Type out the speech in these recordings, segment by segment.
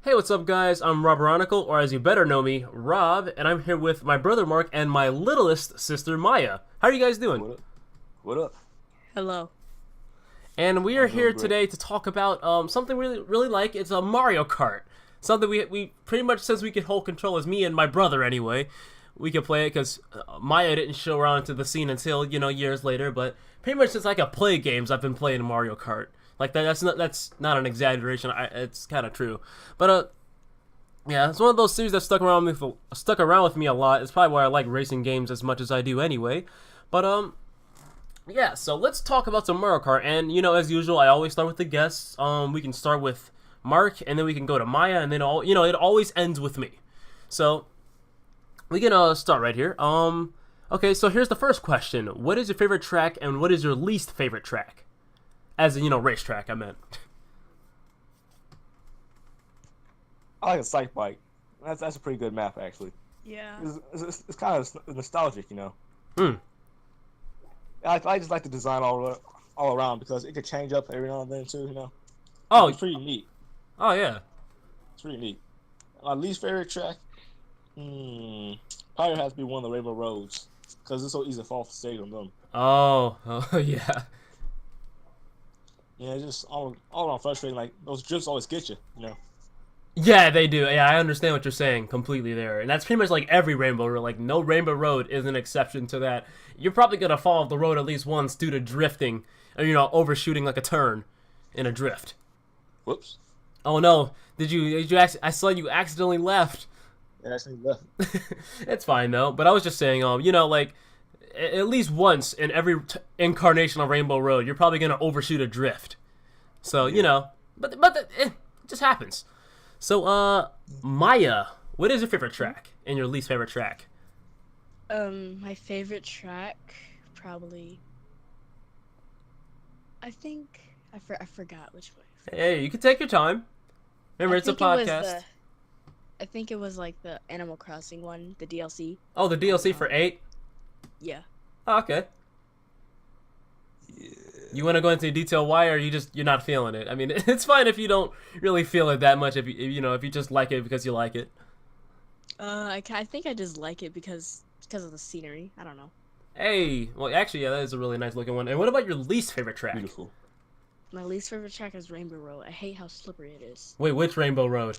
Hey, what's up, guys? I'm RoberOnocle, or as you better know me, Rob, and I'm here with my brother Mark and my littlest sister Maya. How are you guys doing? What up? What up? Hello. And we are I'm doing here great. today to talk about something we really like. It's a Mario Kart. Something we pretty much, since we can hold control, as me and my brother anyway, we can play it because Maya didn't show around to the scene until years later. But pretty much since I could play games, I've been playing Mario Kart. Like that. That's not an exaggeration. It's kind of true. But yeah, it's one of those series that stuck around with me a lot. It's probably why I like racing games as much as I do anyway. But yeah. So let's talk about some Mario Kart. And as usual, I always start with the guests. We can start with Mark, and then we can go to Maya, and then it always ends with me. So we can start right here. Okay. So here's the first question: what is your favorite track, and what is your least favorite track? As in, racetrack, I meant. I like a sight bike. That's a pretty good map actually. Yeah. It's kind of nostalgic, Hmm. I just like the design all around because it could change up every now and then too. Oh, It's pretty neat. oh yeah. It's pretty neat. My least favorite track, probably has to be one of the Rainbow Roads because it's so easy to fall off the stage on them. Oh, yeah. Yeah, it's just all around frustrating. Like those drifts always get you. Yeah, they do. Yeah, I understand what you're saying completely there. And that's pretty much like every Rainbow Road. Like, no Rainbow Road is an exception to that. You're probably going to fall off the road at least once due to drifting, or, overshooting like a turn in a drift. Whoops. Oh, no. I saw you accidentally left. Yeah, actually left. It's fine, though. But I was just saying, like, at least once in every incarnation of Rainbow Road, you're probably going to overshoot a drift. So, it just happens. So, Maya, what is your favorite track and your least favorite track? My favorite track, probably. I forgot which one. Hey, you can take your time. Remember, it's a podcast. I think it was like the Animal Crossing one, the DLC. Oh, the DLC for 8? Yeah. Oh, okay. Yeah. You want to go into detail why, or you're not feeling it? I mean, it's fine if you don't really feel it that much. If you just like it because you like it. I think I just like it because of the scenery. I don't know. Hey, well, actually, yeah, that is a really nice looking one. And what about your least favorite track? Beautiful. My least favorite track is Rainbow Road. I hate how slippery it is. Wait, which Rainbow Road?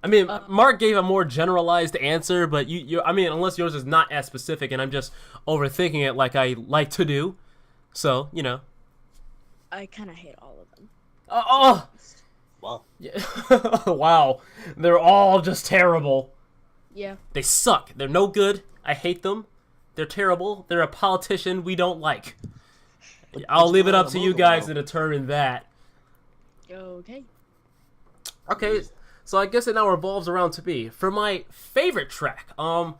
I mean, Mark gave a more generalized answer, but I mean, unless yours is not as specific, and I'm just overthinking it like I like to do. So, I kind of hate all of them. Oh, Wow. yeah. Wow. They're all just terrible. Yeah. They suck. They're no good. I hate them. They're terrible. They're a politician we don't like. I'll leave it up to you guys to determine that. Okay. Okay, so I guess it now revolves around to me. For my favorite track, I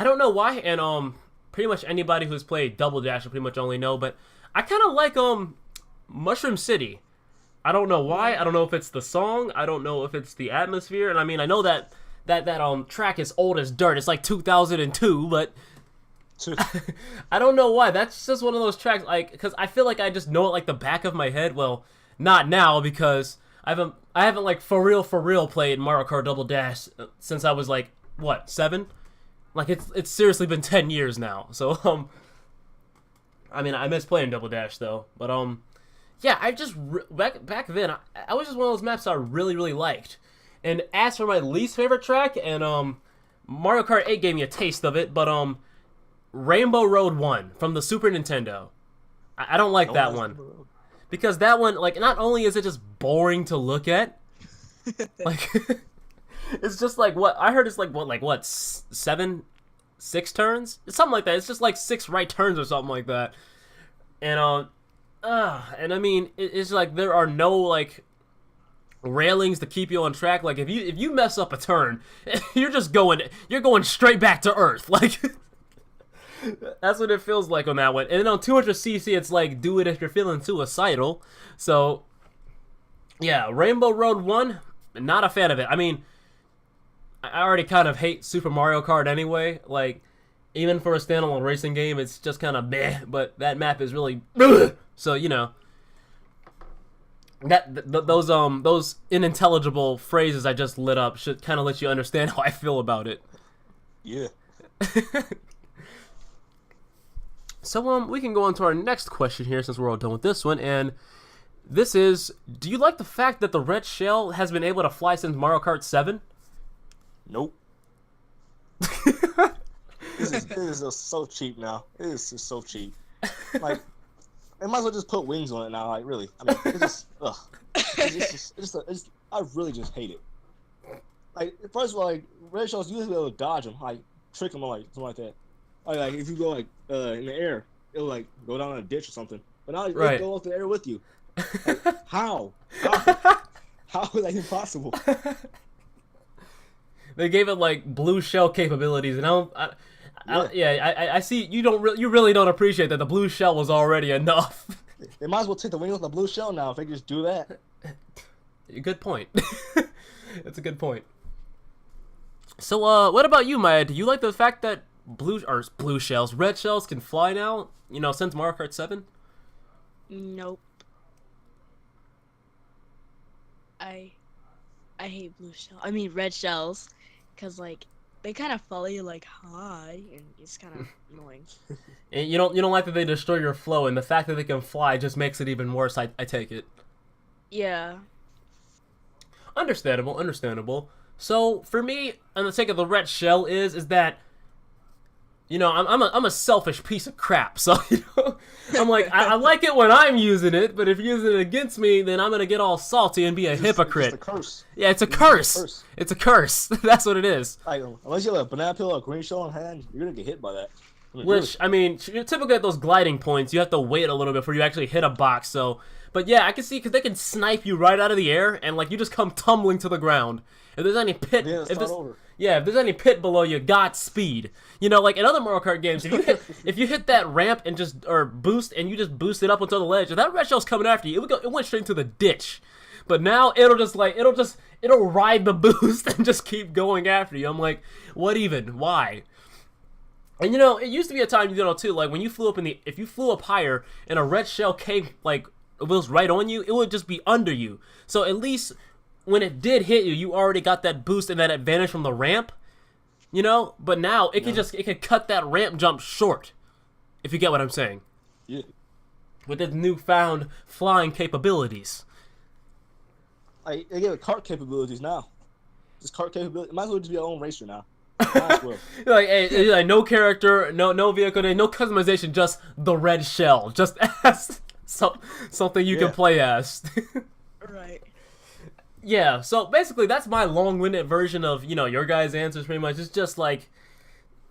don't know why, and pretty much anybody who's played Double Dash will pretty much only know, but I kind of like Mushroom City. I don't know why. I don't know if it's the song. I don't know if it's the atmosphere. And I mean, I know that track is old as dirt. It's like 2002, but I don't know why. That's just one of those tracks, like, because I feel like I just know it like the back of my head. Well, not now because I haven't like for real played Mario Kart Double Dash since I was like what 7. Like it's seriously been 10 years now. So I mean, I miss playing Double Dash though. But yeah, I just back then I was just one of those maps I really liked. And as for my least favorite track, and Mario Kart 8 gave me a taste of it, but Rainbow Road 1 from the Super Nintendo. I don't like that one. Because that one, like, not only is it just boring to look at, like, it's just like, what, I heard it's like, what, 6 turns? It's something like that. It's just like 6 right turns or something like that. And, and I mean, it's like, there are no, like, railings to keep you on track. Like, if you mess up a turn, you're going straight back to Earth. Like, that's what it feels like on that one. And then on 200cc, it's like, do it if you're feeling suicidal. So, yeah, Rainbow Road 1, not a fan of it. I mean, I already kind of hate Super Mario Kart anyway. Like, even for a standalone racing game, it's just kind of meh. But that map is really... So, Those unintelligible phrases I just lit up should kind of let you understand how I feel about it. Yeah. So we can go on to our next question here since we're all done with this one, and this is: do you like the fact that the red shell has been able to fly since Mario Kart 7? Nope. It is just so cheap now. It is just so cheap. Like, they might as well just put wings on it now. Like, really. I mean, it's just, ugh. I really just hate it. Like, first of all, like, red shells, you used to be able to dodge them, like, trick them or, like, something like that. Like if you go, like, in the air, it'll, like, go down in a ditch or something. But now they go off the air with you. Like, how? How is that even possible? They gave it, like, blue shell capabilities, and I see you really don't appreciate that the blue shell was already enough. They might as well take the wings off the blue shell now if they just do that. Good point. That's a good point. So, what about you, Maya? Do you like the fact that red shells can fly now? You know, since Mario Kart 7? Nope. I hate red shells, cause like they kind of follow you like high, and it's kind of annoying. And you don't like that they destroy your flow, and the fact that they can fly just makes it even worse. I take it. Yeah. Understandable. So for me, on the sake of the red shell is that, you know, I'm a selfish piece of crap. So, you know, I'm like, I like it when I'm using it, but if you're using it against me, then I'm gonna get all salty and be a hypocrite. It's a curse. Yeah, it's a curse. It's a curse. That's what it is. Like, unless you have a banana peel or a green shell in hand, you're gonna get hit by that. I mean, typically at those gliding points, you have to wait a little bit before you actually hit a box. So, but yeah, I can see because they can snipe you right out of the air, and like you just come tumbling to the ground. If there's any pit, if there's any pit below you, Godspeed. You know, like in other Mario Kart games, if you hit that ramp and boost and you just boost it up onto the ledge, if that red shell's coming after you, it went straight into the ditch. But now it'll ride the boost and just keep going after you. I'm like, what even? Why? And you know, it used to be a time, you know, too, like when you flew up if you flew up higher and a red shell came, like, it was right on you, it would just be under you. So at least when it did hit you, you already got that boost and that advantage from the ramp, you know? But now it could cut that ramp jump short, if you get what I'm saying. Yeah. With its newfound flying capabilities. They give it kart capabilities now. Just kart capability. Might as well just be your own racer now. Might as well. Like, hey, like, no character, no vehicle, no customization, just the red shell, just as something you can play as. Right. Yeah. So basically, that's my long-winded version of, you know, your guys' answers. Pretty much, it's just like,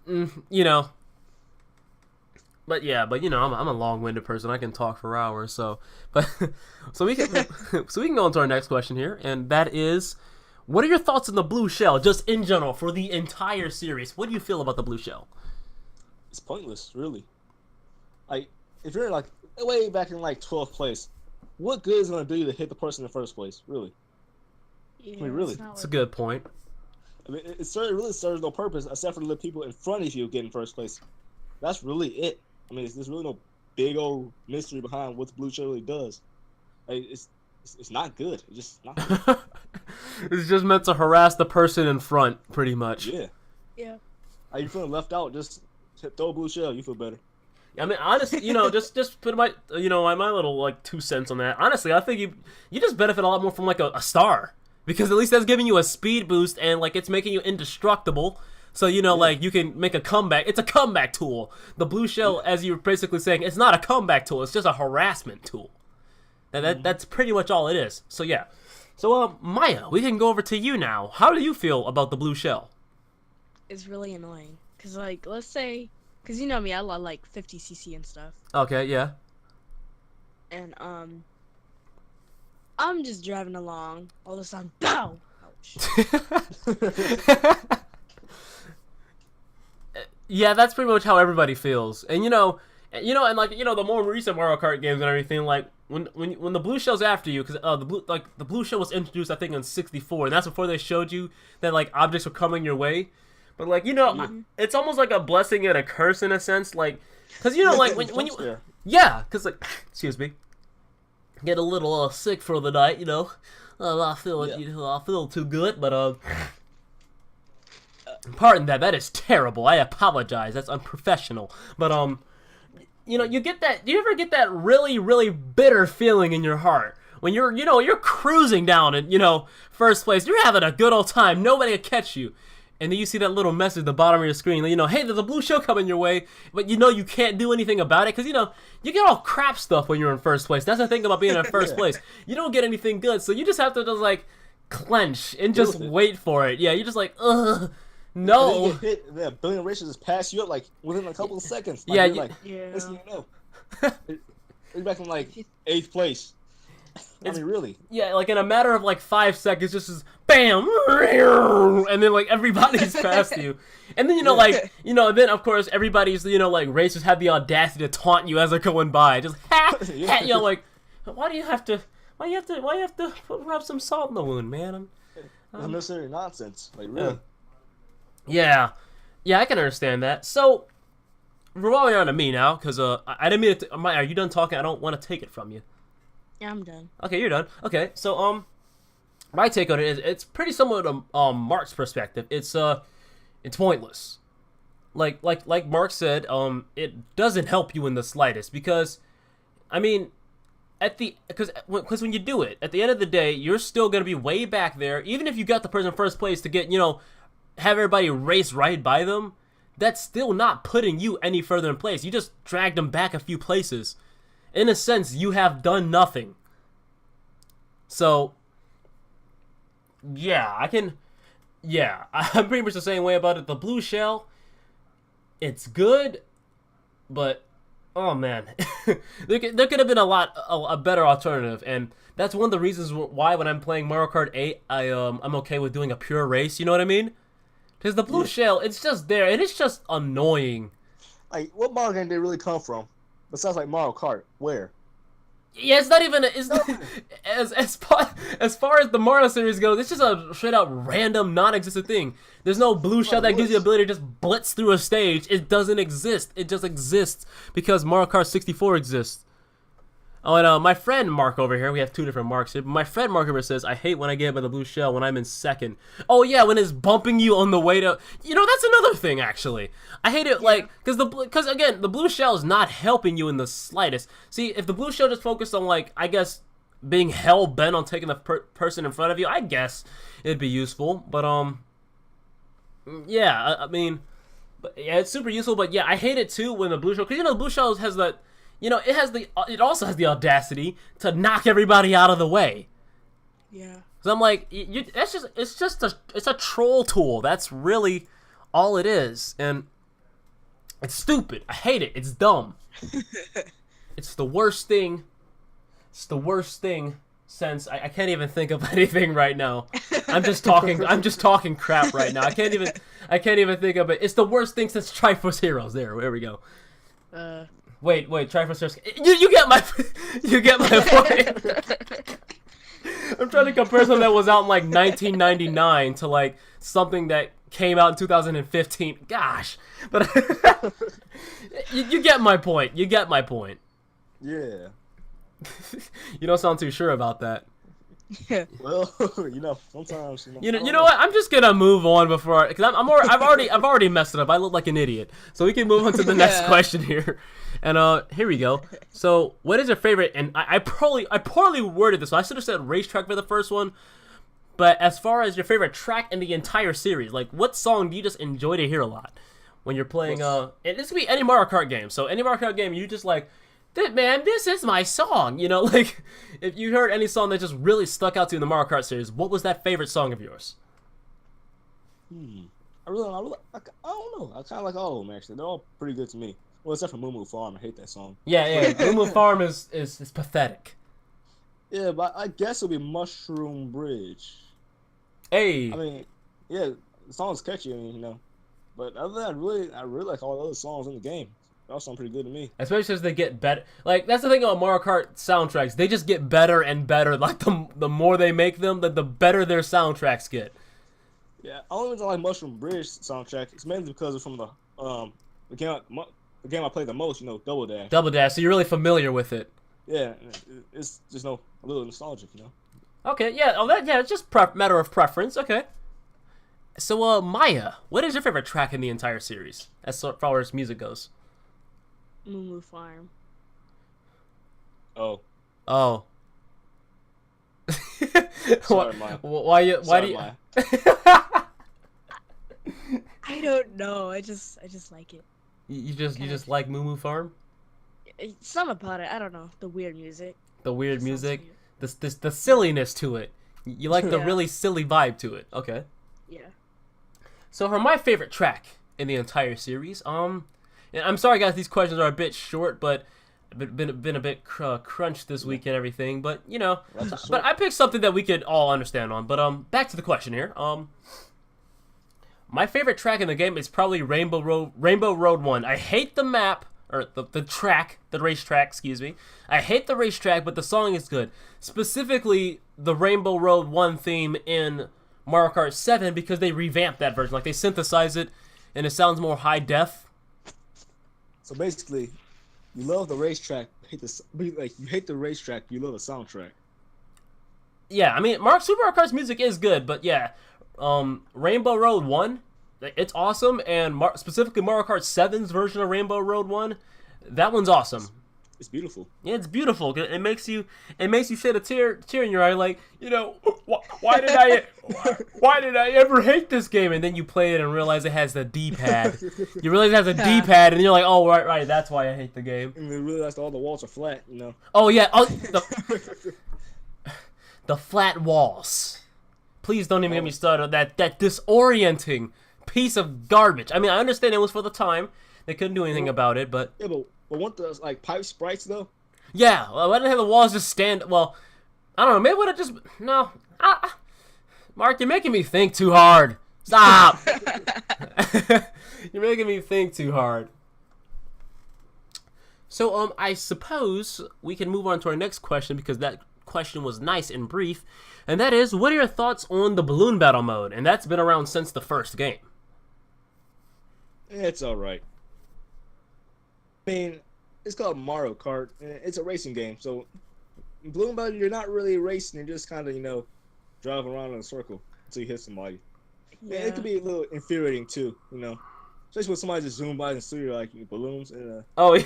you know. But yeah, you know, I'm a long-winded person. I can talk for hours. So we can go on to our next question here, and that is, what are your thoughts on the blue shell, just in general, for the entire series? What do you feel about the blue shell? It's pointless, really. Like, if you're like way back in like 12th place, what good is it gonna do you to hit the person in the first place? Really? Yeah, I mean, really, it's a good point. I mean, it really serves no purpose except for to let people in front of you get in first place. That's really it. I mean, there's really no big old mystery behind what the blue shell really does. Like, it's not good. It's just not good. It's just meant to harass the person in front, pretty much. Yeah. Yeah. Are you feeling left out? Just throw a blue shell. You feel better. I mean, honestly, you know, just put my little, like, 2 cents on that. Honestly, I think you just benefit a lot more from, like, a star. Because at least that's giving you a speed boost, and, like, it's making you indestructible. So, you know, like, you can make a comeback. It's a comeback tool. The blue shell, as you were basically saying, it's not a comeback tool. It's just a harassment tool. That's pretty much all it is. So, yeah. So, Maya, we can go over to you now. How do you feel about the blue shell? It's really annoying. Because, like, let's say... Because you know me, I like 50cc and stuff. Okay, yeah. And, I'm just driving along. All of a sudden, BOW! Ouch. Yeah, that's pretty much how everybody feels. And, and like, the more recent Mario Kart games and everything, like, when the blue shell's after you, because the blue shell was introduced, I think, in 64, and that's before they showed you that, like, objects were coming your way. But, like, it's almost like a blessing and a curse in a sense, like, because, like, when you, yeah, because, like, excuse me, get a little sick for the night, you know. Not feeling, Yeah. not feeling too good, but pardon that. That is terrible. I apologize. That's unprofessional. But you know, you get that. Do you ever get that really, really bitter feeling in your heart when you're cruising down in, first place? You're having a good old time. Nobody will catch you. And then you see that little message at the bottom of your screen, hey, there's a blue shell coming your way, but you can't do anything about it because, you get all crap stuff when you're in first place. That's the thing about being in first place. You don't get anything good, so you just have to just, like, clench and just wait for it. Yeah, you're just like, ugh, no. And then you get hit, a billion races just pass you up, like, within a couple of seconds. Like, Yeah, you're like, next thing you know, you're back in, like, 8th place. I mean, really. Yeah, like in a matter of like 5 seconds, just bam, and then like everybody's past you, and then then of course everybody's like racers have the audacity to taunt you as they're going by, just like, why you have to rub some salt in the wound, man? Unnecessary nonsense, like really. Yeah, I can understand that. So, revolving around to me now, because I didn't mean to. Are you done talking? I don't want to take it from you. Yeah, I'm done. Okay, you're done. Okay, so my take on it is it's pretty similar to Mark's perspective. It's pointless. Like Mark said, it doesn't help you in the slightest because, I mean, because when you do it, at the end of the day, you're still gonna be way back there. Even if you got the person in first place to get have everybody race right by them, that's still not putting you any further in place. You just dragged them back a few places. In a sense, you have done nothing. So, yeah, I'm pretty much the same way about it. The blue shell, it's good, but, oh man, there could have been a better alternative, and that's one of the reasons why when I'm playing Mario Kart 8, I'm okay with doing a pure race, you know what I mean? Because the blue shell, it's just there, and it's just annoying. Like, what Mario game did it really come from? Besides, like, Mario Kart, where? Yeah, it's not even as far as the Mario series goes. It's just a straight up random, non-existent thing. There's no blue shell that gives you the ability to just blitz through a stage. It doesn't exist. It just exists because Mario Kart 64 exists. Oh, and my friend Mark over here, we have two different Marks here, but my friend Mark over here says, I hate when I get by the blue shell when I'm in second. Oh yeah, when it's bumping you on the way to, that's another thing actually. I hate it, like, because again, the blue shell is not helping you in the slightest. See, if the blue shell just focused on, like, I guess, being hell-bent on taking the person in front of you, I guess it'd be useful, but, yeah, I mean, yeah, it's super useful, but yeah, I hate it too when the blue shell, because, the blue shell has that, it also has the audacity to knock everybody out of the way. Yeah. So I'm like, it's a troll tool. That's really all it is, and it's stupid. I hate it. It's dumb. It's the worst thing. It's the worst thing since I can't even think of anything right now. I'm just talking crap right now. I can't even think of it. It's the worst thing since Triforce Heroes. There we go. Wait, Triforce Heroes. You get my point. I'm trying to compare something that was out in like 1999 to like something that came out in 2015. Gosh, but you get my point. You get my point. Yeah. You don't sound too sure about that. Well, sometimes. You know what? I'm just gonna move on before, because I've already messed it up. I look like an idiot. So we can move on to the next question here. And here we go. So, what is your favorite? And I poorly worded this. So I should have said racetrack for the first one. But as far as your favorite track in the entire series, like what song do you just enjoy to hear a lot when you're playing? And this could be any Mario Kart game. So any Mario Kart game, you just like, man, this is my song. Like if you heard any song that just really stuck out to you in the Mario Kart series, what was that favorite song of yours? I don't know. I kind of like all of them actually. They're all pretty good to me. Well, except for Moo Moo Farm. I hate that song. Yeah. Moo Moo Farm is pathetic. Yeah, but I guess it'll be Mushroom Bridge. Hey. I mean, yeah, the song's catchy, But other than that, I really like all the other songs in the game. They all sound pretty good to me. Especially as they get better. Like, that's the thing about Mario Kart soundtracks. They just get better and better. Like, the more they make them, the better their soundtracks get. Yeah, only reason I like Mushroom Bridge soundtrack is mainly because it's from the game I played the most, Double Dash. Double Dash, so you're really familiar with it. Yeah, it's just a little nostalgic, Okay, yeah, it's just matter of preference. Okay. So, Maya, what is your favorite track in the entire series, as far as music goes? Moo Moo Farm. Oh, Oh. sorry, Maya. Why Sorry, do you? Maya. I don't know. I just like it. You just like Moo Moo Farm? It's something about it. I don't know. The weird music. The weird Just sounds music, weird. the silliness to it. You like the Yeah. really silly vibe to it. Okay. Yeah. So for my favorite track in the entire series, and I'm sorry guys, these questions are a bit short, but been a bit crunched this week and everything. But but I picked something that we could all understand on. But back to the question here. My favorite track in the game is probably Rainbow Road 1. I hate the map, or the track, the racetrack, excuse me. I hate the racetrack, but the song is good. Specifically, the Rainbow Road 1 theme in Mario Kart 7, because they revamped that version. Like, they synthesize it, and it sounds more high def. So basically, you love the racetrack, you hate the racetrack, you love the soundtrack. Yeah, I mean, Super Mario Kart's music is good, but yeah, Rainbow Road 1, it's awesome, and specifically Mario Kart 7's version of Rainbow Road 1, that one's awesome. It's beautiful. Yeah, it's beautiful. It makes you shed a tear in your eye, like, why did I ever hate this game? And then you play it and realize it has the D-pad. You realize it has a D-pad, and you're like, oh, right, that's why I hate the game. And you realize all the walls are flat, Oh yeah, the flat walls. Please don't even get me started on that disorienting piece of garbage. I mean, I understand it was for the time. They couldn't do anything about it, but... Yeah, but weren't those, pipe sprites, though? Yeah, well, why didn't have the walls just stand... Well, I don't know, maybe would have just... No. Mark, you're making me think too hard. Stop! You're making me think too hard. So, I suppose we can move on to our next question, because that question was nice and brief, and that is, what are your thoughts on the balloon battle mode? And that's been around since the first game. It's alright. I mean, it's called Mario Kart, and it's a racing game, so in balloon battle, you're not really racing, you're just kind of, driving around in a circle until you hit somebody. Yeah. And it can be a little infuriating, too, Especially when somebody just zooms by and see your balloons, and Oh, yeah.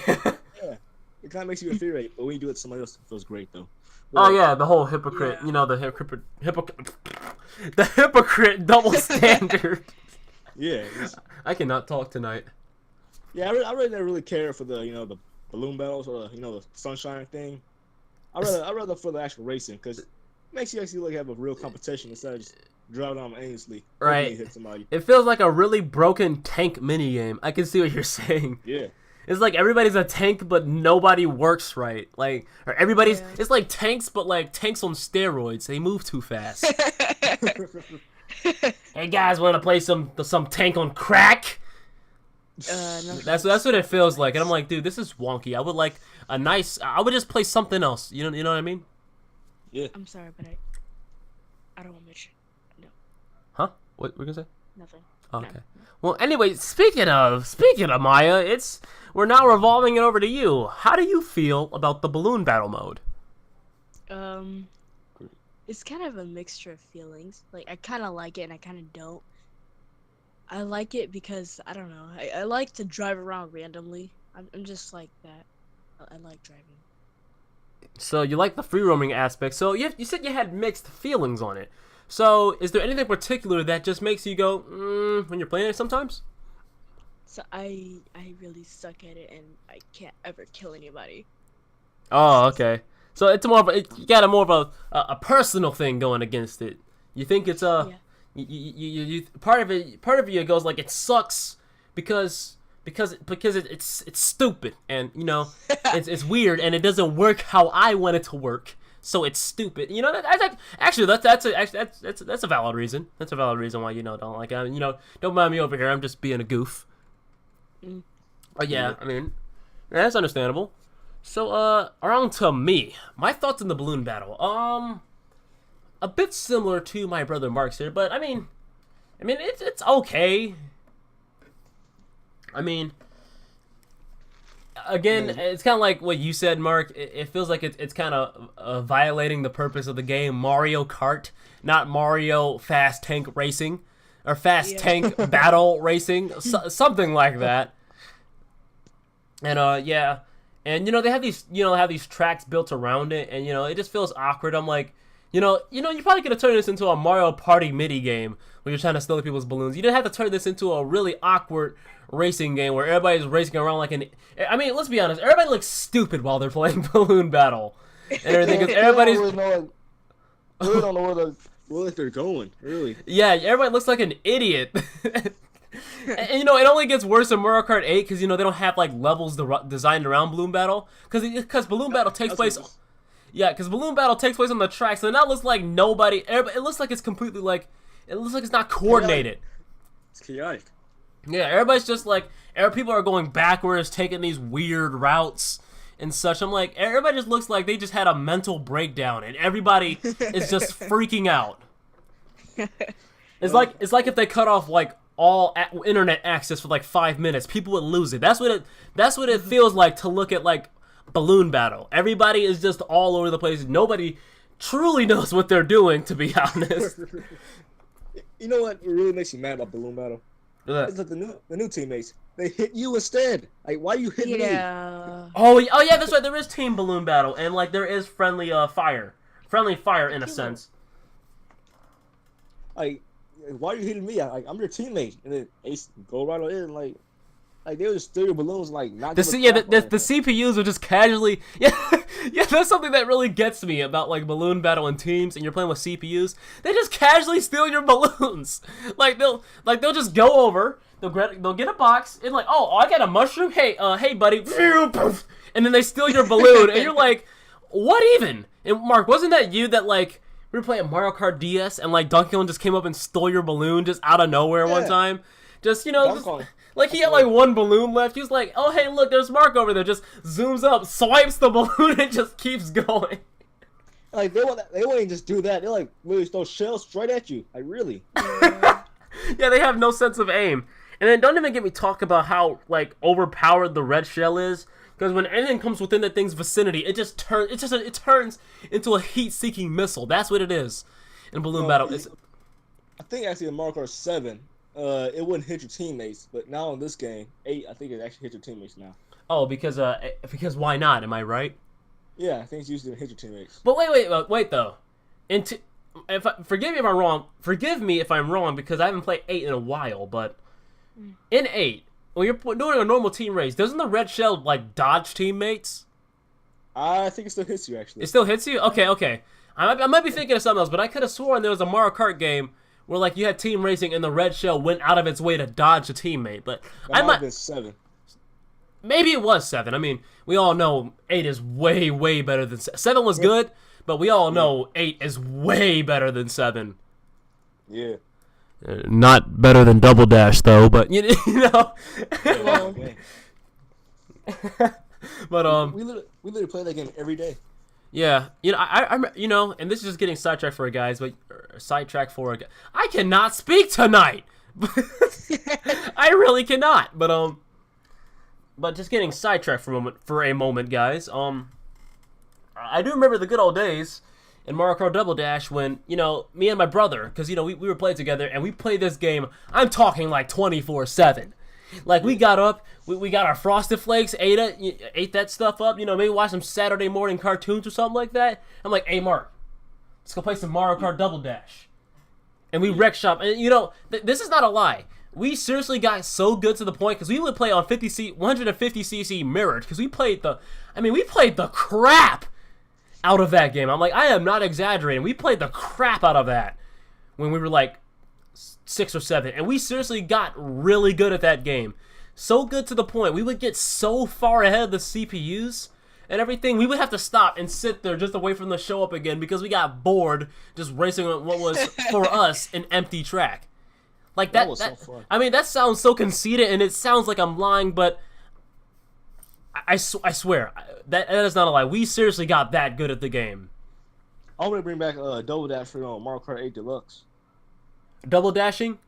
yeah, it kind of makes you infuriate, but when you do it to somebody else, it feels great, though. Oh yeah, the whole hypocrite, Yeah. the hypocrite double standard. Yeah, I cannot talk tonight. yeah. I really didn't really care for the the balloon battles or the sunshine thing. I rather for the actual racing, because it makes you actually have a real competition instead of just driving on aimlessly. Right. Hit somebody. It feels like a really broken tank minigame. I can see what you're saying. Yeah. It's like everybody's a tank, but nobody works right. Or everybody's... Yeah. It's like tanks, but like tanks on steroids. They move too fast. Hey guys, want to play some tank on crack? No. That's what it feels like, and I'm like, dude, this is wonky. I would like a nice... I would just play something else. You know what I mean? Yeah. I'm sorry, but I don't want to mention. No, Huh? What were you gonna say? nothing. Okay. Well, anyway, speaking of Maya, we're now revolving it over to you. How do you feel about the balloon battle mode? It's kind of a mixture of feelings. Like, I kind of like it and I kind of don't. I like it because, I don't know, I like to drive around randomly. I'm just like that. I like driving. So you like the free roaming aspect. So you said you had mixed feelings on it. So is there anything particular that just makes you go, when you're playing it sometimes? So I really suck at it and I can't ever kill anybody. Oh, okay. So it's more of you got more of a personal thing going against it. You think it's Yeah. you part of you goes like it sucks because it's stupid and it's weird and it doesn't work how I want it to work. So it's stupid. That's a valid reason. That's a valid reason why don't like it. Don't mind me over here. I'm just being a goof. Mm. But yeah, I mean, that's understandable. So around to me, my thoughts on the balloon battle. A bit similar to my brother Mark's here, but I mean it's okay. I mean, again, it's kind of like what you said, Mark. It feels like it's kind of violating the purpose of the game. Mario Kart, not Mario Fast Tank Racing, or Fast Tank Battle Racing, something like that. And yeah, and they have these tracks built around it, and it just feels awkward. I'm like, you probably could have turned this into a Mario Party mini game when you're trying to steal people's balloons. You didn't have to turn this into a really awkward racing game where everybody's racing around like an. I mean, let's be honest. Everybody looks stupid while they're playing Balloon Battle and everything. Because everybody's. We don't know where they're going. Really. Yeah, everybody looks like an idiot. And it only gets worse in Mario Kart 8 because they don't have like levels designed around Balloon Battle because Balloon Battle takes place. Yeah, because Balloon Battle takes place on the track, so now it looks like nobody. It looks like it's completely like. It looks like it's not coordinated. It's chaotic. Yeah, everybody's just like. People are going backwards, taking these weird routes and such. I'm like, everybody just looks like they just had a mental breakdown, and everybody is just freaking out. It's like if they cut off like all internet access for like 5 minutes, people would lose it. That's what it feels like to look at like Balloon Battle. Everybody is just all over the place. Nobody truly knows what they're doing, to be honest. You know what really makes me mad about Balloon Battle? It's like the new teammates. They hit you instead. Like, why you hit me? Oh yeah, that's right. There is Team Balloon Battle, and like there is friendly fire in a sense. Like, why are you hitting me? I'm your teammate, and then Ace go right on in like they would just steal your balloons, like not. The CPUs are just casually. Yeah, that's something that really gets me about like Balloon Battle and teams, and you're playing with CPUs. They just casually steal your balloons. They'll just go over. They'll get a box and like, oh, I got a mushroom. Hey, buddy, and then they steal your balloon, and you're like, what even? And Mark, wasn't that you that like we were playing Mario Kart DS and like Donkey Kong just came up and stole your balloon just out of nowhere one time? Just like he had like one balloon left. He was like, oh hey, look, there's Mark over there. Just zooms up, swipes the balloon, and just keeps going. Like they won't just do that. They're like really throw shells straight at you. Like really. Yeah, they have no sense of aim. And then don't even get me talk about how like overpowered the red shell is. Because when anything comes within that thing's vicinity, it turns into a heat-seeking missile. That's what it is in Balloon Battle. I think actually in Mario Kart 7, it wouldn't hit your teammates, but now in this game, 8, I think it actually hits your teammates now. Oh, because why not? Am I right? Yeah, I think it's usually hit your teammates. But wait though. Forgive me if I'm wrong. Forgive me if I'm wrong because I haven't played 8 in a while. But in 8. When you're doing a normal team race, doesn't the red shell like dodge teammates? I think it still hits you actually. It still hits you? Okay. I might be thinking of something else, but I could have sworn there was a Mario Kart game where like you had team racing and the red shell went out of its way to dodge a teammate. But that might have been 7. Maybe it was 7. I mean, we all know 8 is way, way better than 7. 7 was good, but we all know 8 is way better than 7. Yeah. Not better than Double Dash though, but you know. But we literally play that game every day. Yeah, I'm and this is just getting sidetracked for guys, but I cannot speak tonight. I really cannot. But just getting sidetracked for a moment, guys. I do remember the good old days in Mario Kart Double Dash when, me and my brother, because, we were playing together, and we played this game, I'm talking like 24/7. Like, we got up, we got our Frosted Flakes, ate that stuff up, maybe watch some Saturday morning cartoons or something like that. I'm like, hey, Mark, let's go play some Mario Kart Double Dash. And we wreck shop, and, this is not a lie. We seriously got so good to the point, because we would play on 150cc mirrored, because we played the crap out of that game. I'm like, I am not exaggerating. We played the crap out of that when we were like 6 or 7, and we seriously got really good at that game. So good to the point we would get so far ahead of the CPUs and everything, we would have to stop and sit there just to wait for them to show up again because we got bored just racing on what was for us an empty track. Like that was so fun. I mean, that sounds so conceited, and it sounds like I'm lying, but I swear, that is not a lie. We seriously got that good at the game. I want to bring back Double Dash for Mario Kart 8 Deluxe. Double dashing?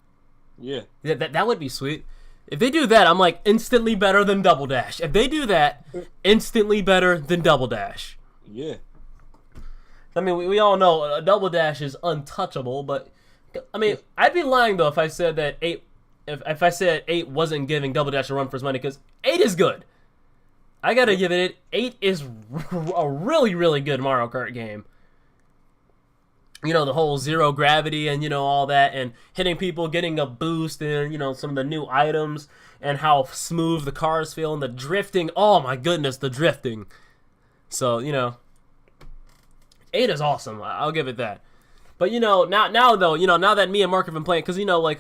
Yeah. That would be sweet. If they do that, I'm like instantly better than Double Dash. If they do that, instantly better than Double Dash. Yeah. I mean, we all know Double Dash is untouchable, but I mean, I'd be lying though if I said that 8. If I said 8 wasn't giving Double Dash a run for his money, because 8 is good. I gotta give it. 8 is a really, really good Mario Kart game. You know, the whole zero gravity and, you know, all that, and hitting people, getting a boost, and, you know, some of the new items, and how smooth the cars feel, and the drifting. Oh my goodness, the drifting. So, you know, 8 is awesome. I'll give it that. But, you know, now though, you know, now that me and Mark have been playing, because, you know, like,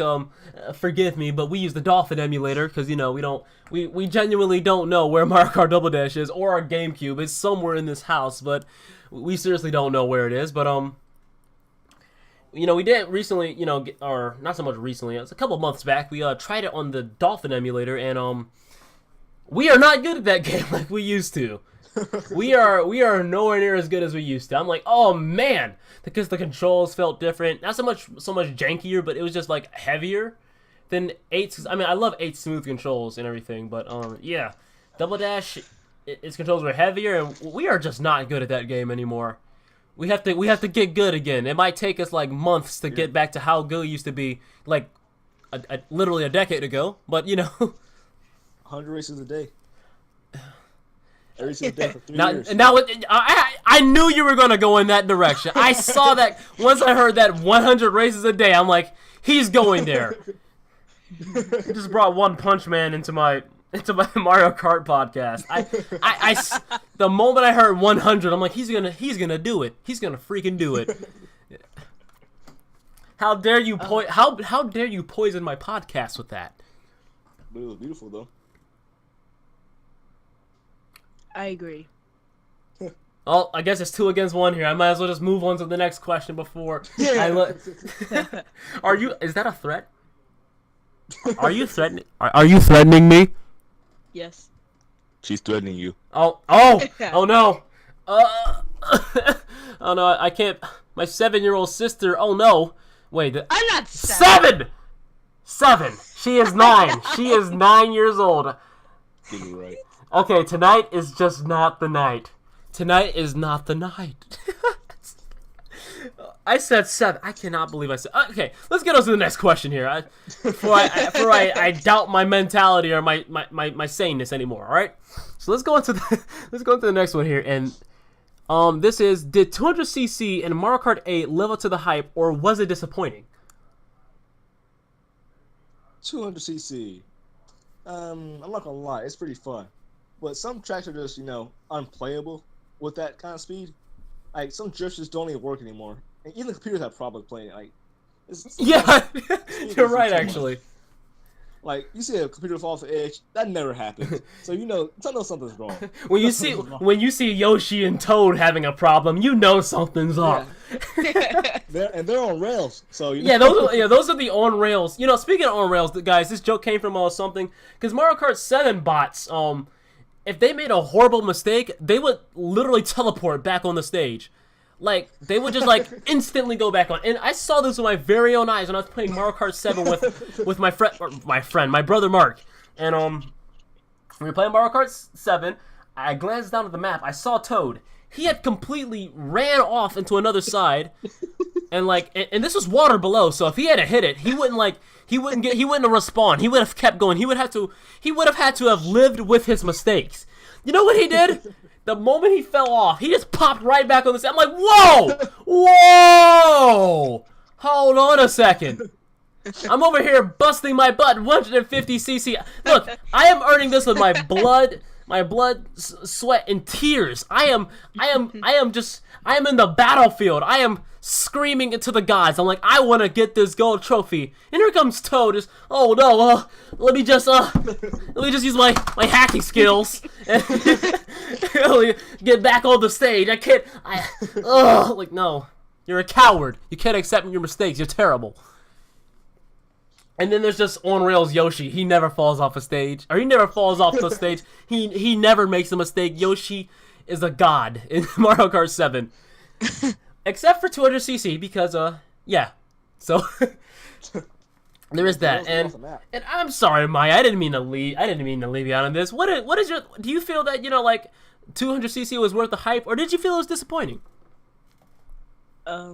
forgive me, but we use the Dolphin emulator, because, you know, we genuinely don't know where Mario Kart Double Dash is, or our GameCube. It's somewhere in this house, but we seriously don't know where it is. But, you know, we did recently, you know, or not so much recently, it was a couple months back, we tried it on the Dolphin emulator, and we are not good at that game like we used to. we are nowhere near as good as we used to. I'm like, oh man, because the controls felt different. Not so much jankier, but it was just like heavier than 8's. I mean, I love 8's smooth controls and everything, but yeah, Double Dash, its controls were heavier, and we are just not good at that game anymore. We have to get good again. It might take us like months to get back to how good it used to be, like literally a decade ago. But you know, 100 races a day. Every single day for 3 years. Now, I knew you were gonna go in that direction. I saw that once I heard that 100 races a day. I'm like, he's going there. He just brought One Punch Man into my Mario Kart podcast. The moment I heard 100, I'm like, he's gonna do it. He's gonna freaking do it. How dare you how dare you poison my podcast with that? But it was beautiful though. I agree. Oh, I guess it's 2 against 1 here. I might as well just move on to the next question before Are you? Is that a threat? Are you threatening? Are you threatening me? Yes. She's threatening you. Oh no. Oh no, I can't. My 7-year-old sister. Oh no. Wait. I'm not 7. 7. She is 9. She is 9 years old. Get it right. Okay, tonight is just not the night. Tonight is not the night. I said 7. I cannot believe I said. Okay, let's get on to the next question here. Before I doubt my mentality or my saneness anymore. All right. So let's go into the next one here, and this is: did 200cc and Mario Kart 8 live up to the hype, or was it disappointing? 200cc. I'm not gonna lie, it's pretty fun, but some tracks are just, you know, unplayable with that kind of speed. Like some drifts just don't even work anymore, and even the computers have problems playing it. Like, yeah, you're right actually. Like, you see a computer fall off the edge, that never happens. So you know something's wrong. When you see Yoshi and Toad having a problem, you know something's up. They're on rails. So you know. those are the on rails. You know, speaking of on rails, guys, this joke came from something, because Mario Kart 7 bots, if they made a horrible mistake, they would literally teleport back on the stage. Like, they would just, like, instantly go back on. And I saw this with my very own eyes when I was playing Mario Kart 7 with my brother Mark. And, we were playing Mario Kart 7. I glanced down at the map. I saw Toad. He had completely ran off into another side. And, like, and this was water below, so if he had to hit it, he wouldn't respawn. He would have kept going. He would have had to have lived with his mistakes. You know what he did? The moment he fell off, he just popped right back on the side. I'm like, whoa! Hold on a second. I'm over here busting my butt, 150cc. Look, I am earning this with my blood, sweat, and tears. I am in the battlefield. I am screaming into the gods. I'm like, I want to get this gold trophy. And here comes Toad. Oh no, let me just use my hacking skills and get back on the stage. Like, no, you're a coward. You can't accept your mistakes. You're terrible. And then there's just on rails Yoshi. He never falls off a stage, or he never falls off the stage. He never makes a mistake. Yoshi is a god in Mario Kart 7. Except for 200cc, because, yeah. So, There is that, What else is off the map? and I'm sorry, Maya. I didn't mean to leave you out on this. What is your? Do you feel that like 200cc was worth the hype, or did you feel it was disappointing? I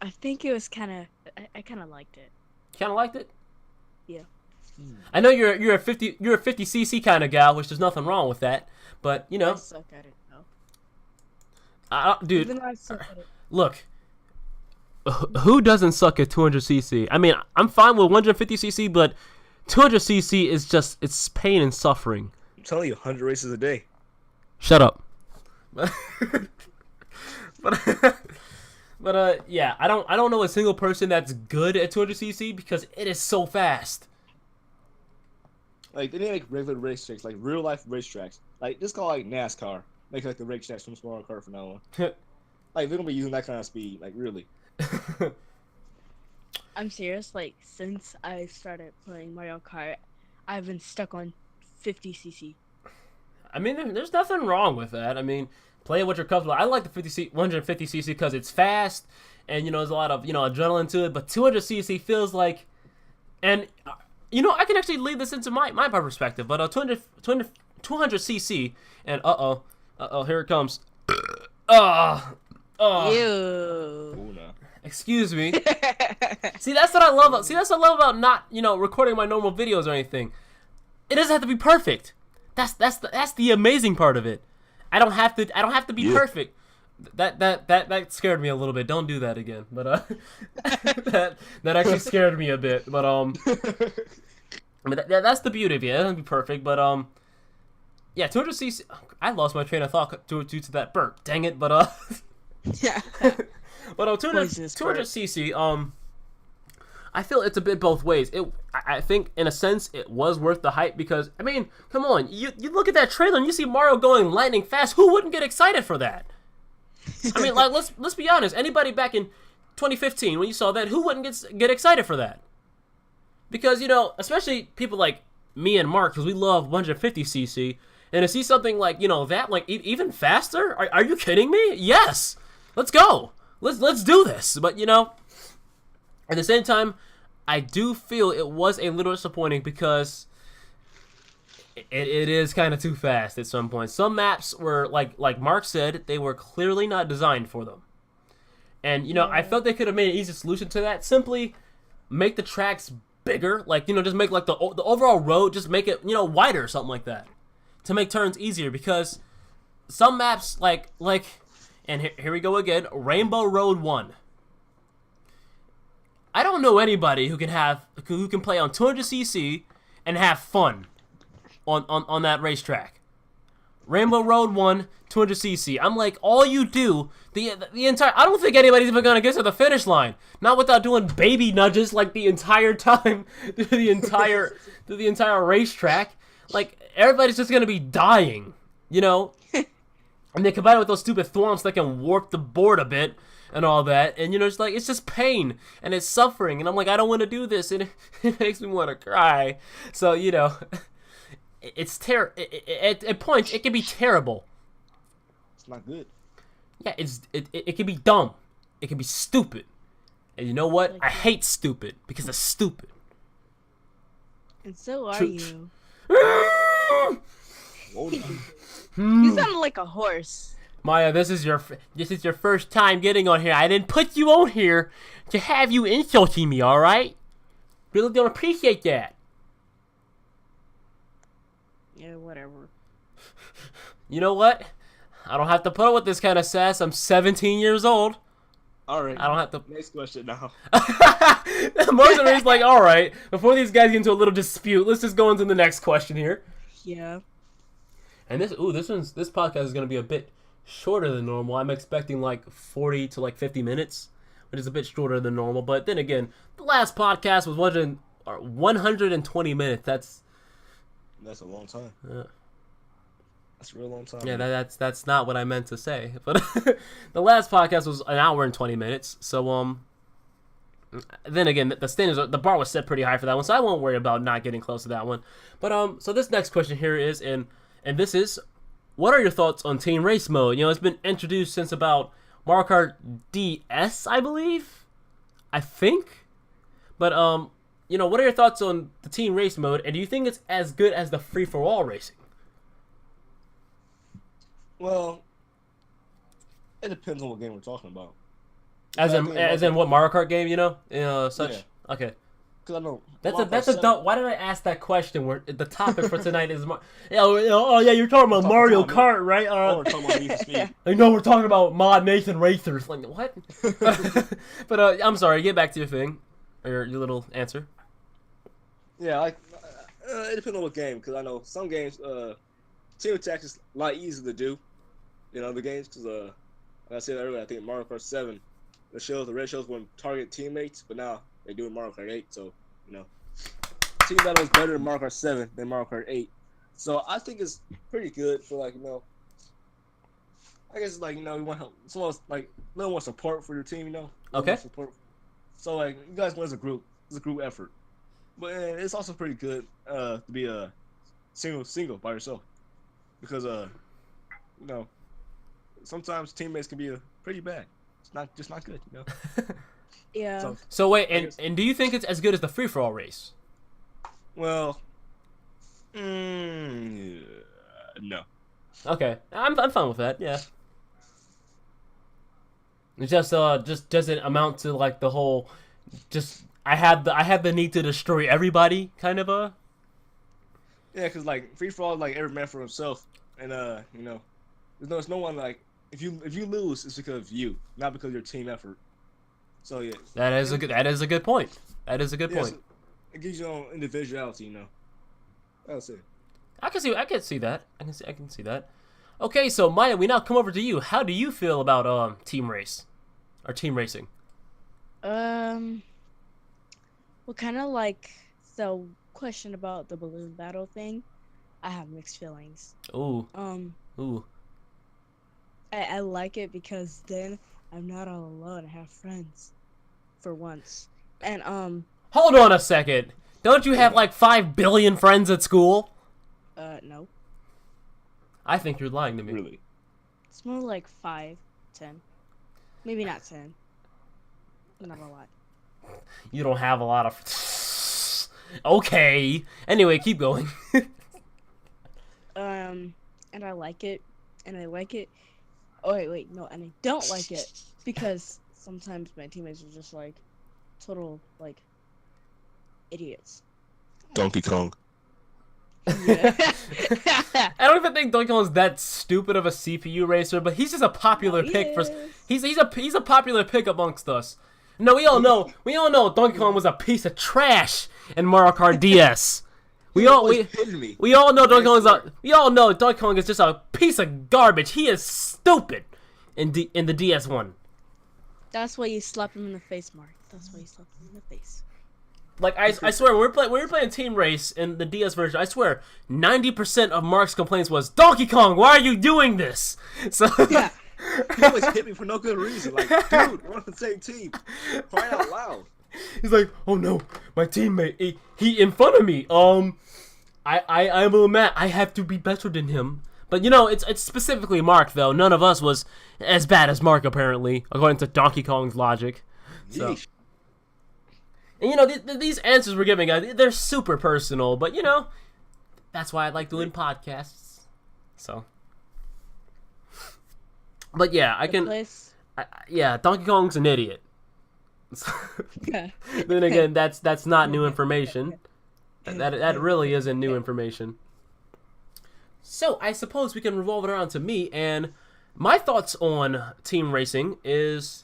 think it was kind of. I kind of liked it. Kind of liked it. Yeah. I know you're a 50cc kind of gal, which there's nothing wrong with that. But I suck at it though. dude, Even though I suck at it. look. Who doesn't suck at 200cc? I mean, I'm fine with 150cc, but 200cc is just, it's pain and suffering. I'm telling you, 100 races a day. Shut up. But yeah, I don't know a single person that's good at 200cc because it is so fast. Like, they need like regular racetracks, like real life racetracks. Like, just call like NASCAR. Make like the racetracks from Mario Kart from now on. Like, they're gonna be using that kind of speed, like really. I'm serious. Like since I started playing Mario Kart, I've been stuck on 50cc. I mean, there's nothing wrong with that. I mean, play what you're comfortable. I like the 150cc because it's fast and there's a lot of adrenaline to it. But 200cc feels like, and I can actually lead this into my perspective. But 200cc and here it comes. Ew. Excuse me. See, that's what I love. See, that's what I love about not, recording my normal videos or anything. It doesn't have to be perfect. That's the amazing part of it. I don't have to be perfect. That scared me a little bit. Don't do that again. But that actually scared me a bit. But I mean, that's the beauty of it. It doesn't have to be perfect. But yeah, 200cc. I lost my train of thought due to that burp. Dang it. But Yeah. But 200cc, I feel it's a bit both ways. I think in a sense it was worth the hype because I mean, come on, you look at that trailer and you see Mario going lightning fast. Who wouldn't get excited for that? I mean, like let's be honest. Anybody back in 2015 when you saw that, who wouldn't get excited for that? Because especially people like me and Mark, because we love 150cc, and to see something like that, like even faster. Are you kidding me? Yes, let's go. Let's do this. But at the same time, I do feel it was a little disappointing because it is kind of too fast at some point. Some maps were like Mark said, they were clearly not designed for them. And I felt they could have made an easy solution to that. Simply make the tracks bigger, like just make like the overall road, just make it wider or something like that to make turns easier. Because some maps like. And here we go again, Rainbow Road 1. I don't know anybody who can play on 200cc and have fun on that racetrack. Rainbow Road 1, 200cc. I'm like, all you do, the entire, I don't think anybody's even gonna get to the finish line. Not without doing baby nudges like the entire time through the entire racetrack. Like everybody's just gonna be dying, And they combine it with those stupid thwomps that can warp the board a bit and all that. And, it's just pain and it's suffering. And I'm like, I don't want to do this. And it makes me want to cry. So, it's terrible. At points, it can be terrible. It's not good. Yeah, it can be dumb. It can be stupid. And you know what? I hate stupid because it's stupid. And so are you. Hold on. You sound like a horse. Maya, this is your first time getting on here. I didn't put you on here to have you insulting me, all right? Really don't appreciate that. Yeah, whatever. You know what? I don't have to put up with this kind of sass. I'm 17 years old. All right. I don't have to. Next question now. Most of it's like, all right. Before these guys get into a little dispute, let's just go into the next question here. Yeah. And this podcast is gonna be a bit shorter than normal. I'm expecting like 40 to like 50 minutes, which is a bit shorter than normal. But then again, the last podcast was 120 minutes. That's a long time. That's a real long time. Yeah, that's not what I meant to say. But the last podcast was an hour and 20 minutes. So then again, the bar was set pretty high for that one, so I won't worry about not getting close to that one. But so this next question here is and this is, what are your thoughts on Team Race Mode? It's been introduced since about Mario Kart DS, I believe. I think. But what are your thoughts on the team race mode, and do you think it's as good as the free for all racing? Well, it depends on what game we're talking about. As in what Mario Kart game, such. Yeah. Okay. Because I know That's a dumb. Why did I ask that question? Where the topic for tonight is, oh yeah, you're talking about Mario Kart, right? we're talking about Need for Speed. I know we're talking about Mod Nathan Racers. Like what? But I'm sorry. Get back to your thing, or your little answer. Yeah, it depends on what game. Because I know some games, team attack is a lot easier to do. The games because like I said earlier, I think Mario Kart 7, the red shows wouldn't target teammates, but now they do in Mario Kart 8. So team battle is better in Mario Kart 7 than Mario Kart 8. So I think it's pretty good for I guess you want help, someone a little more support for your team. Okay. Support. So you guys win as a group. It's a group effort, but it's also pretty good to be a single by yourself because sometimes teammates can be pretty bad. It's just not good. Yeah. So wait, and do you think it's as good as the free for all race? Well, no. Okay, I'm fine with that. Yeah. It just doesn't amount to the whole I have the need to destroy everybody kind of a. Yeah, because free for all every man for himself, and there's no one if you lose it's because of you, not because of your team effort. So yeah. That is a good point. That is a good point. So it gives you own individuality, That's it. I can see that. I can see that. Okay, so Maya, we now come over to you. How do you feel about team race or team racing? Well, kind of the question about the balloon battle thing. I have mixed feelings. Ooh. Ooh. I like it because then I'm not all alone. I have friends, for once. And Hold on a second. Don't you have 5 billion friends at school? No. I think you're lying to me. Really? It's more like 5, 10. Maybe not 10. Not a lot. You don't have a lot of. Okay. Anyway, keep going. And I like it. And I like it. Oh wait, no, and I don't like it because sometimes my teammates are just total idiots. Donkey Kong. Yeah. I don't even think Donkey Kong's that stupid of a CPU racer, but he's just a popular pick for. He's a popular pick amongst us. No, we all know Donkey Kong was a piece of trash in Mario Kart DS. We all know Donkey Kong is just a piece of garbage. He is stupid in the DS one. That's why you slapped him in the face, Mark. That's why you slapped him in the face. I swear, when we were playing Team Race in the DS version, I swear 90% of Mark's complaints was, Donkey Kong, why are you doing this? So yeah, he always hit me for no good reason. Dude, we're on the same team. Crying out loud. He's like, oh no, my teammate, he in front of me. I'm a little mad. I have to be better than him. But it's specifically Mark though. None of us was as bad as Mark apparently, according to Donkey Kong's logic. So. Yeesh. And these answers we're giving, guys, they're super personal. But that's why I like doing podcasts. So. But yeah, Donkey Kong's an idiot. Then again, that's not new information. That really isn't new information. So I suppose we can revolve it around to me, and my thoughts on team racing is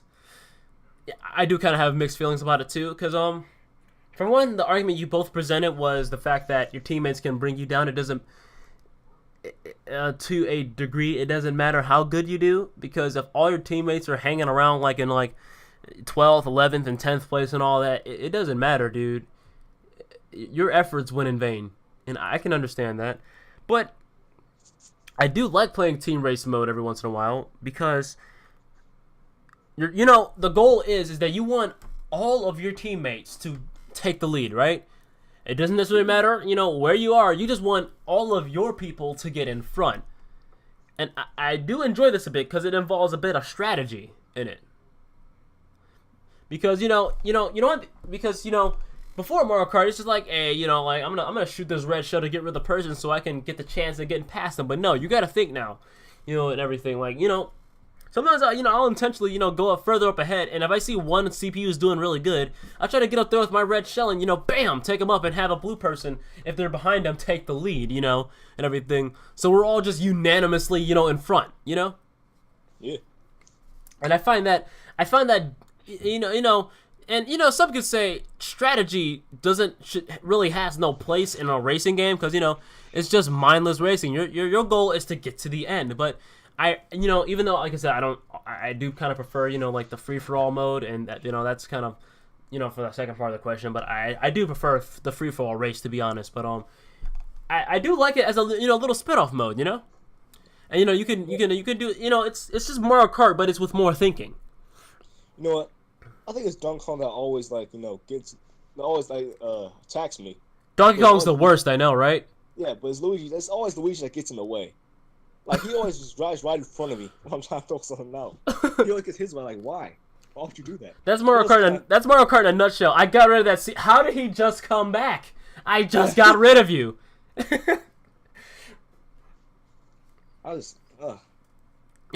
I do kind of have mixed feelings about it too, because for one, the argument you both presented was the fact that your teammates can bring you down. It doesn't to a degree, it doesn't matter how good you do, because if all your teammates are hanging around in 12th, 11th, and 10th place and all that, it doesn't matter, dude. Your efforts went in vain, and I can understand that. But I do like playing team race mode every once in a while, because the goal is that you want all of your teammates to take the lead, right? It doesn't necessarily matter, where you are. You just want all of your people to get in front. And I do enjoy this a bit because it involves a bit of strategy in it. because because before Mario Kart, it's just like, hey, like I'm gonna shoot this red shell to get rid of the person so I can get the chance of getting past them. But no, you gotta think now, and everything. Like, sometimes I'll intentionally go up further up ahead, and if I see one CPU is doing really good, I try to get up there with my red shell and bam, take them up and have a blue person, if they're behind them, take the lead, and everything. So we're all just unanimously in front, Yeah. And I find that and some could say strategy really has no place in a racing game, because it's just mindless racing. Your goal is to get to the end. But even though, like I said, I do kind of prefer like the free for all mode, and that that's kind of for the second part of the question. But I do prefer the free for all race, to be honest. But I do like it as a little spin-off mode, and you can do it's just Mario Kart, but it's with more thinking. You know what? I think it's Donkey Kong that always attacks me. Donkey Kong's the worst, I know, right? Yeah, but it's Luigi. It's always Luigi that gets in the way. Like, he always just drives right in front of me when I'm trying to throw something out. He always gets his way. Like, why? Why would you do that? That's Mario Kart. That's Mario Kart in a nutshell. I got rid of that. How did he just come back? I just got rid of you. I was.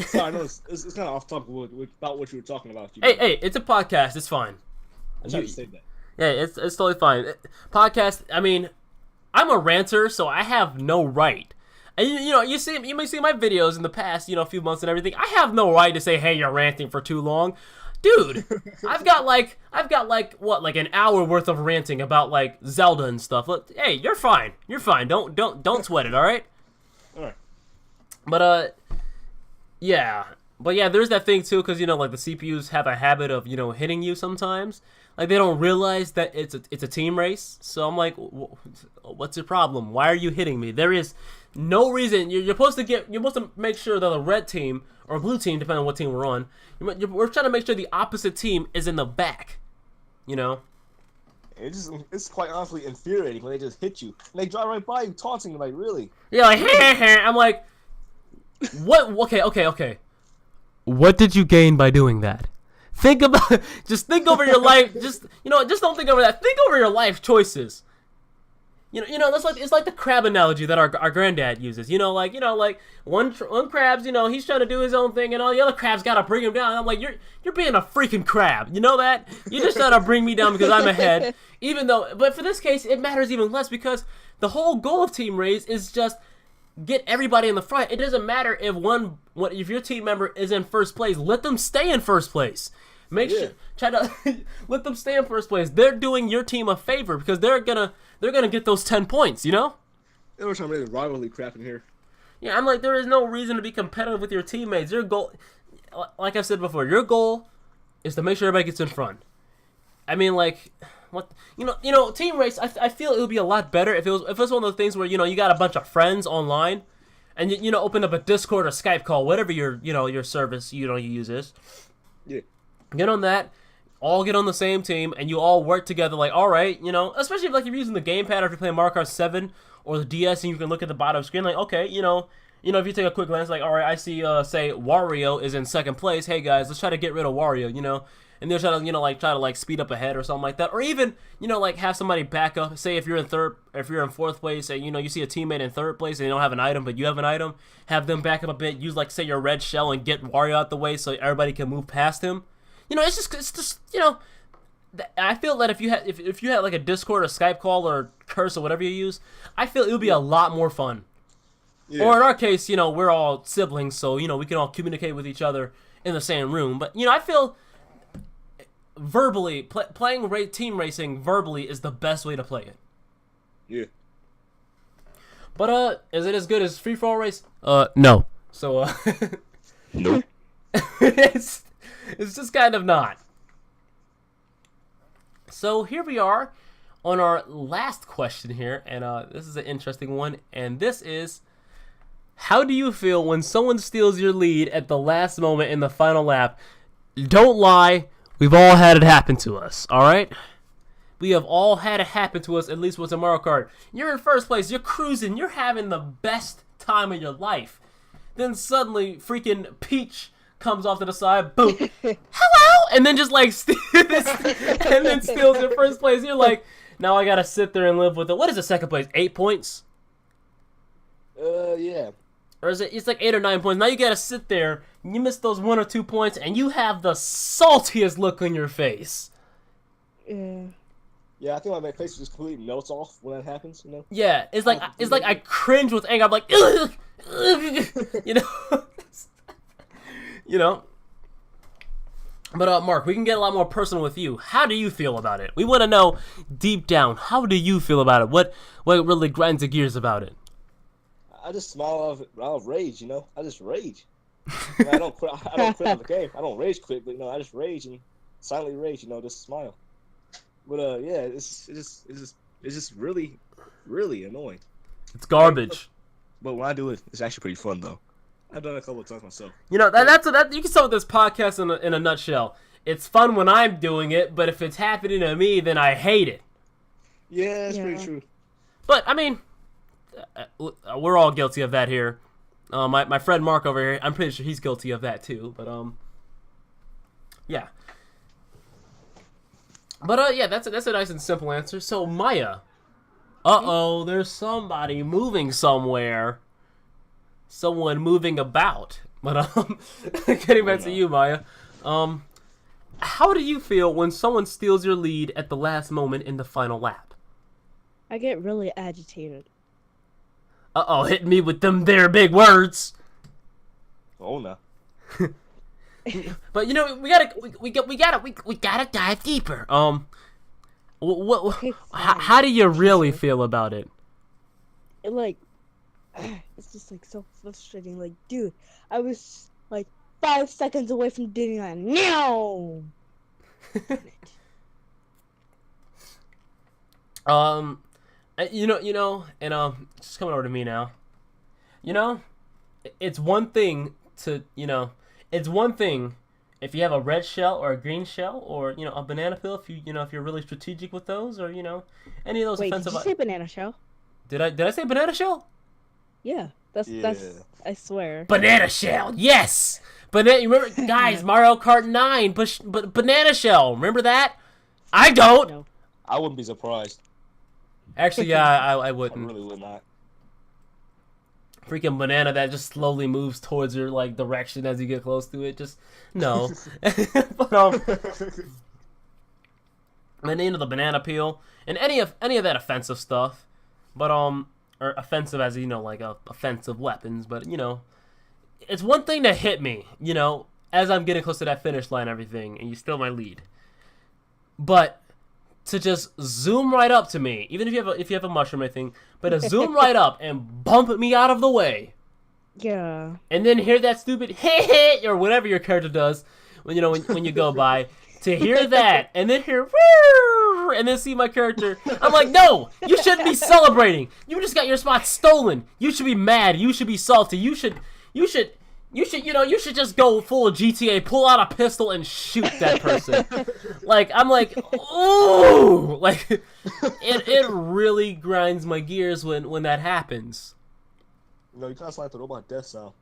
Sorry, I know it's kind of off topic about what you were talking about. Hey, it's a podcast. It's fine. I tried to say that. Yeah, it's totally fine. Podcast. I mean, I'm a ranter, so I have no right. And you may see my videos in the past, a few months and everything. I have no right to say, "Hey, you're ranting for too long." Dude, I've got like an hour worth of ranting about like Zelda and stuff. Look, hey, you're fine. You're fine. Don't sweat it, all right? All right. But yeah. But yeah, there's that thing too, because like the CPUs have a habit of hitting you sometimes. Like, they don't realize that it's a team race. So I'm like, what's your problem? Why are you hitting me? There is no reason. You're supposed to make sure that the red team or blue team, depending on what team we're on, we're trying to make sure the opposite team is in the back. It's quite honestly infuriating when they just hit you and they drive right by you, taunting you. Like, really? Yeah, like I'm like, what? Okay. What did you gain by doing that? Think over your life. Just don't think over that. Think over your life choices. It's like the crab analogy that our granddad uses. Like one crab's, he's trying to do his own thing, and all the other crabs gotta bring him down. And I'm like, you're being a freaking crab. You know that? You're just trying to bring me down because I'm ahead. But for this case, it matters even less, because the whole goal of Team Race is just get everybody in the front. It doesn't matter if your team member is in first place. Let them stay in first place. Try to let them stay in first place. They're doing your team a favor, because they're gonna get those 10 points. They were trying to make a rivalry crap in here. Yeah, I'm like, there is no reason to be competitive with your teammates. Your goal, like I've said before, your goal is to make sure everybody gets in front. I mean, like, what Team Race. I feel it would be a lot better if it was one of those things where you got a bunch of friends online, and you open up a Discord or Skype call, whatever your service you use is. Yeah. Get on that, all get on the same team, and you all work together. Like, all right, especially if you're using the gamepad, or if you're playing Mario Kart 7 or the DS, and you can look at the bottom screen. Like, okay, if you take a quick glance, like, all right, I see, say Wario is in second place. Hey guys, let's try to get rid of Wario. And they'll try to speed up ahead or something like that, or even have somebody back up. Say if you're in fourth place, and you see a teammate in third place and they don't have an item, but you have an item, have them back up a bit. Use say your red shell and get Wario out the way so everybody can move past him. It's just I feel that if you had like a Discord or Skype call or Curse or whatever you use, I feel it would be a lot more fun. Yeah. Or in our case, we're all siblings, so we can all communicate with each other in the same room. But I feel verbally playing team racing verbally is the best way to play it. Yeah. But is it as good as free for all race? No. So nope. It's just kind of not. So here we are on our last question here, and this is an interesting one, and this is, how do you feel when someone steals your lead at the last moment in the final lap? Don't lie, we've all had it happen to us, alright? We have all had it happen to us, at least with a Mario Kart. You're in first place, you're cruising, you're having the best time of your life. Then suddenly, freaking Peach comes off to the side, boom, hello, and then just like and then steals your first place. You're like, now I gotta sit there and live with it. What is the second place? 8 points? Yeah. Or is it? It's like 8 or 9 points. Now you gotta sit there. And you miss those 1 or 2 points, and you have the saltiest look on your face. Yeah. Yeah, I think my face just completely melts off when that happens. You know. Yeah, it's like I cringe with anger. I'm like, ugh, you know, you know. But Mark, we can get a lot more personal with you. How do you feel about it? We want to know deep down. How do you feel about it? What really grinds the gears about it? I just smile out of rage. You know, I just rage. You know, I don't quit on the game. I don't rage quit, but you know, I just rage and silently rage. You know, just smile. But yeah, it's just really, really annoying. It's garbage. But when I do it, it's actually pretty fun though. I've done it a couple of times myself. You know, that's you can sum up this podcast in a nutshell. It's fun when I'm doing it, but if it's happening to me, then I hate it. Yeah, that's pretty true. But I mean, we're all guilty of that here. My friend Mark over here, I'm pretty sure he's guilty of that too. But yeah. But yeah, that's a nice and simple answer. So Maya, there's somebody moving somewhere. Someone moving about. But getting back to you, Maya. How do you feel when someone steals your lead at the last moment in the final lap? I get really agitated. Hit me with them there big words. Oh no. But you know, we gotta dive deeper. How do you really feel about it? It's just like so frustrating. Like, dude, I was like 5 seconds away from doing that. No. You know, and just coming over to me now. You know, it's one thing to, you know, it's one thing if you have a red shell or a green shell or, you know, a banana peel, if you're really strategic with those, or, you know, any of those offensive. Did you say banana shell? Did I say banana shell? Yeah, that's I swear. Banana shell, yes. Banana. You remember, guys? Mario Kart 9, but banana shell. Remember that? I don't. No. I wouldn't be surprised. Actually, yeah, I wouldn't. I really would not. Freaking banana that just slowly moves towards your like direction as you get close to it. Just no. But and you know, the banana peel and any of that offensive stuff, but or offensive as you know, like offensive weapons. But you know, it's one thing to hit me, you know, as I'm getting close to that finish line, and everything, and you steal my lead. But to just zoom right up to me, even if you have a mushroom or anything, but to zoom right up and bump me out of the way. Yeah. And then hear that stupid hit or whatever your character does when when you go by. To hear that and then hear and then see my character, I'm like, no, you shouldn't be celebrating. You just got your spot stolen. You should be mad. You should be salty. You should just go full GTA, pull out a pistol and shoot that person. Like, I'm like, ooh, like it really grinds my gears when that happens. No, you kind of like the robot death sound.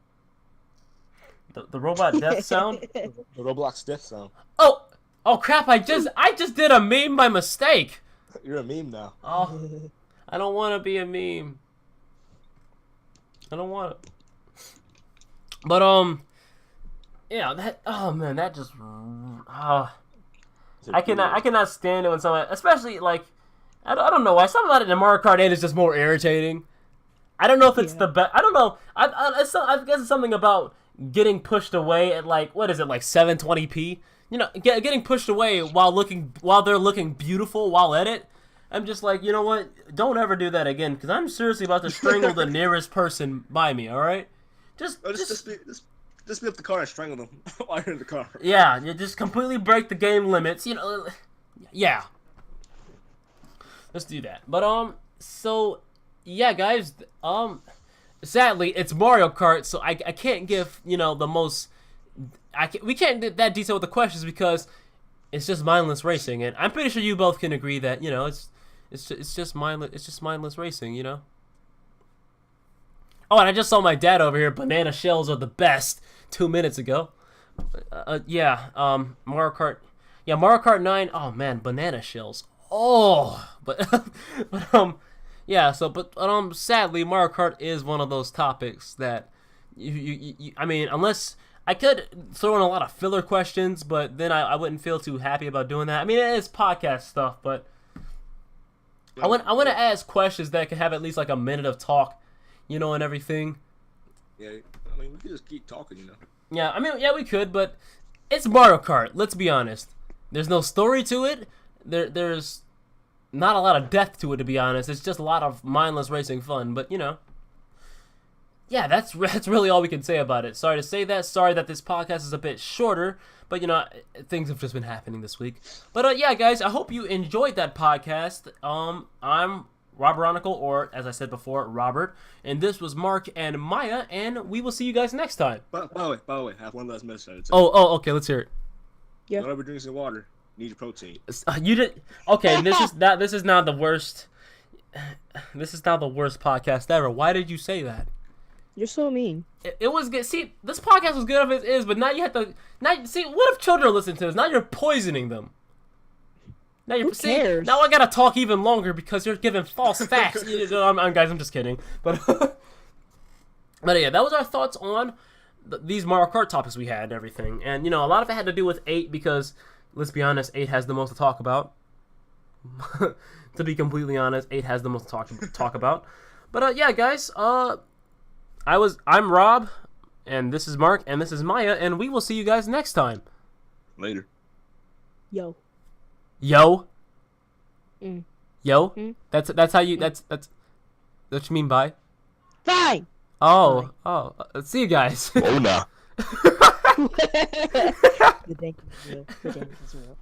The robot death sound? The Roblox death sound. Oh crap! I just did a meme by mistake. You're a meme now. Oh, I don't want to be a meme. I don't want it. But yeah, that just I cannot stand it when someone, especially like I don't know why something about it in Mario Kart 8 is just more irritating. I don't know if it's the best. I don't know. I guess it's something about getting pushed away at like, what is it, like 720p? You know, getting pushed away while they're looking beautiful while at it. I'm just like, you know what? Don't ever do that again, because I'm seriously about to strangle the nearest person by me. All right, just be up the car and strangle them while you're in the car. Yeah, you just completely break the game limits. You know, yeah. Let's do that. But so yeah, guys. Sadly, it's Mario Kart, so I can't give, you know, the most. We can't get that detailed with the questions because it's just mindless racing, and I'm pretty sure you both can agree that, you know, it's just mindless racing, you know. Oh, and I just saw my dad over here. Banana shells are the best 2 minutes ago, Mario Kart. Yeah, Mario Kart 9. Oh man, banana shells. Oh, but yeah. So, but sadly, Mario Kart is one of those topics that I mean, unless I could throw in a lot of filler questions, but then I wouldn't feel too happy about doing that. I mean, it is podcast stuff, but I want to ask questions that could have at least like a minute of talk, and everything. Yeah, I mean, we could just keep talking, Yeah, I mean, yeah, we could, but it's Mario Kart. Let's be honest. There's no story to it. There's not a lot of depth to it, to be honest. It's just a lot of mindless racing fun. But yeah, that's really all we can say about it. Sorry to say that. Sorry that this podcast is a bit shorter. But things have just been happening this week. But yeah, guys, I hope you enjoyed that podcast. I'm RoberOnocle, or as I said before, Robert, and this was Mark and Maya, and we will see you guys next time. By the way, I have one last message. Oh, okay, let's hear it. Yeah. Whenever drinking some water, need your protein. You did okay. This is now the worst. This is now the worst podcast ever. Why did you say that? You're so mean. It was good. See, this podcast was good as it is, but now you have to. Now, see, what if children listen to this? Now you're poisoning them. Now Who cares? Now I gotta talk even longer because you're giving false facts. Guys, I'm just kidding. But yeah, that was our thoughts on these Mario Kart topics we had and everything. And a lot of it had to do with 8 because, let's be honest, 8 has the most to talk about. To be completely honest, 8 has the most to talk about. But yeah, guys, I'm Rob, and this is Mark, and this is Maya, and we will see you guys next time. Later. Yo. Yo. Mm. Yo. Mm. That's how you. That's what you mean by. Fine. Oh. See you guys. Oh no. The dank is real. The dank is real.